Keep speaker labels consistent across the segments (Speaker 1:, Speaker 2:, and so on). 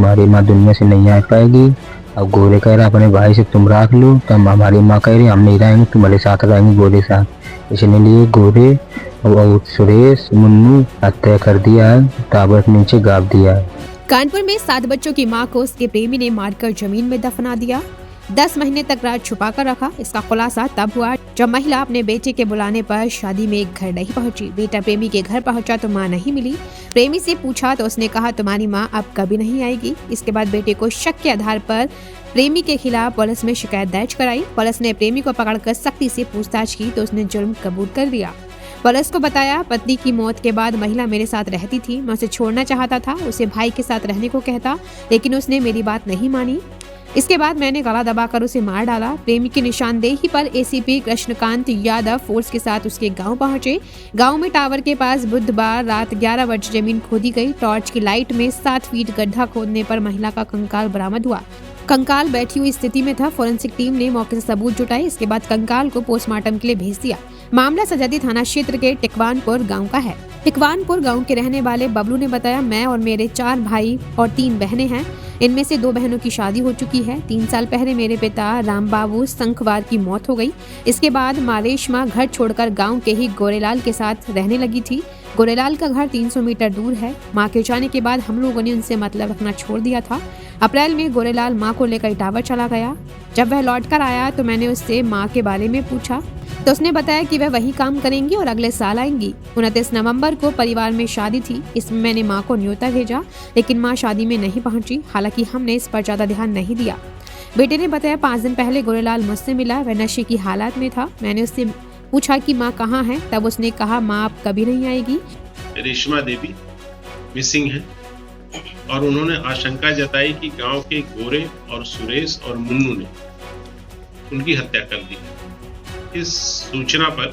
Speaker 1: तुम्हारी माँ दुनिया से नहीं आ पाएगी। अब गोरे कह रहा अपने भाई से तुम रख लो, तब हमारी माँ कह रही हम नहीं रहेंगे, तुम्हारे साथ रहेंगे गोरे साथ। इसलिए गोरे और सुरेश मुन्नू हत्या कर दिया है, टावर के नीचे गाड़ दिया है।
Speaker 2: कानपुर में 7 बच्चों की मां को उसके प्रेमी ने मारकर जमीन में दफना दिया। 10 महीने तक राज छुपा कर रखा। इसका खुलासा तब हुआ जब महिला अपने बेटे के बुलाने पर शादी में एक घर नहीं पहुंची। बेटा प्रेमी के घर पहुंचा तो मां नहीं मिली। प्रेमी से पूछा तो उसने कहा तुम्हारी मां अब कभी नहीं आएगी। इसके बाद बेटे को शक के आधार पर प्रेमी के खिलाफ पुलिस में शिकायत दर्ज कराई। पुलिस ने प्रेमी को पकड़कर सख्ती से पूछताछ की तो उसने जुर्म कबूल कर लिया। पुलिस को बताया पत्नी की मौत के बाद महिला मेरे साथ रहती थी, मैं उसे छोड़ना चाहता था, उसे भाई के साथ रहने को कहता, लेकिन उसने मेरी बात नहीं मानी। इसके बाद मैंने गला दबाकर उसे मार डाला। प्रेमी की निशानदेही पर एसीपी कृष्णकांत यादव फोर्स के साथ उसके गांव पहुंचे। गांव में टावर के पास बुधवार रात 11 बजे जमीन खोदी गई। टॉर्च की लाइट में 7 फीट गड्ढा खोदने पर महिला का कंकाल बरामद हुआ। कंकाल बैठी हुई स्थिति में था। फोरेंसिक टीम ने मौके से सबूत जुटाए। इसके बाद कंकाल को पोस्टमार्टम के लिए भेज दिया। मामला सजादी थाना क्षेत्र के टिकवानपुर गांव का है। टिकवानपुर गांव के रहने वाले बबलू ने बताया मैं और मेरे 4 भाई और 3 बहनें हैं। इनमें से 2 बहनों की शादी हो चुकी है। 3 साल पहले मेरे पिता रामबाबू संखवार की मौत हो गई। इसके बाद माँ रेशमा घर छोड़कर गांव के ही गोरेलाल के साथ रहने लगी थी। गोरेलाल का घर 300 मीटर दूर है। माँ के जाने के बाद हम लोगों ने उनसे मतलब रखना छोड़ दिया था। अप्रैल में गोरेलाल माँ को लेकर टावर चला गया। जब वह लौटकर आया तो मैंने उससे माँ के बारे में पूछा तो उसने बताया कि वह वही काम करेंगी और अगले साल आएंगी। 29 नवंबर को परिवार में शादी थी। इसमें मैंने माँ को न्योता भेजा, लेकिन माँ शादी में नहीं पहुंची। हालांकि हमने इस पर ज्यादा ध्यान नहीं दिया। बेटे ने बताया 5 दिन पहले गोरेलाल मुझसे मिला। वह नशे की हालत में था। मैंने उससे पूछा कि माँ कहाँ है, तब उसने कहा माँ अब कभी नहीं आएगी।
Speaker 3: रेशमा देवी मिसिंग है और उन्होंने आशंका जताई कि गांव के गोरे और सुरेश और मुन्नू ने उनकी हत्या कर दी। इस सूचना पर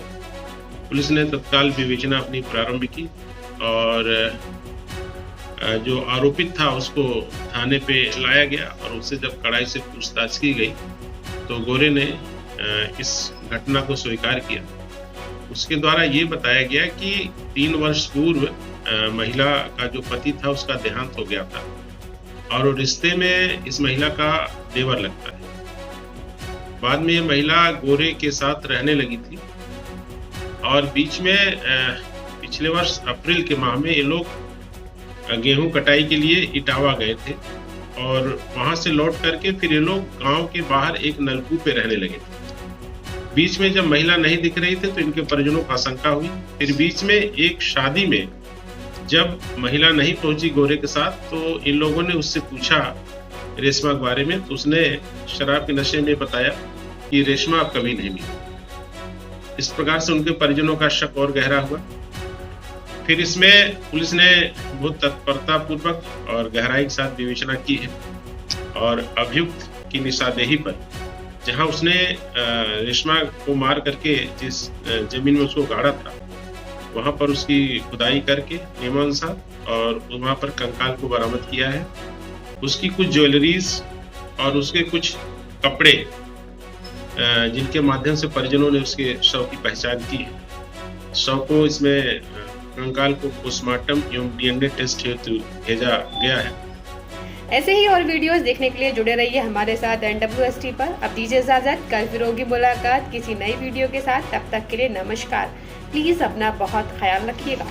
Speaker 3: पुलिस ने तत्काल विवेचना अपनी प्रारंभ की और जो आरोपित था उसको थाने पे लाया गया और उससे जब कड़ाई से पूछताछ की गई तो गोरे ने इस घटना को स्वीकार किया। उसके द्वारा ये बताया गया कि 3 वर्ष पूर्व महिला का जो पति था उसका देहांत हो गया था और रिश्ते में इस महिला का देवर लगता है। बाद में ये महिला गोरे के साथ रहने लगी थी और बीच में पिछले वर्ष अप्रैल के माह में ये लोग गेहूं कटाई के लिए इटावा गए थे और वहां से लौट करके फिर ये लोग गांव के बाहर एक नलकूप पे रहने लगे थे। बीच में जब महिला नहीं दिख रही थी तो इनके परिजनों को आशंका हुई। फिर बीच में एक शादी में जब महिला नहीं पहुंची गोरे के साथ तो इन लोगों ने उससे पूछा रेशमा के बारे में, तो उसने शराब के नशे में बताया कि रेशमा अब कभी नहीं मिली। इस प्रकार से उनके परिजनों का शक और गहरा हुआ। फिर इसमें पुलिस ने बहुत तत्परता पूर्वक और गहराई के साथ विवेचना की है और अभियुक्त की निशानदेही पर जहां उसने रेशमा को मार करके जिस जमीन में उसको गाड़ा था वहां पर उसकी खुदाई करके नियमानुसार और वहां पर कंकाल को बरामद किया है। उसकी कुछ ज्वेलरीज और उसके कुछ कपड़े जिनके माध्यम से परिजनों ने उसके शव की पहचान की है। शव को इसमें कंकाल को पोस्टमार्टम एवं डीएनए टेस्ट हेतु भेजा गया है।
Speaker 2: ऐसे ही और वीडियोस देखने के लिए जुड़े रहिए हमारे साथ NWST पर। अब दीजिए इजाजत, कल फिर होगी मुलाकात किसी नई वीडियो के साथ। तब तक के लिए नमस्कार। प्लीज अपना बहुत ख्याल रखिएगा।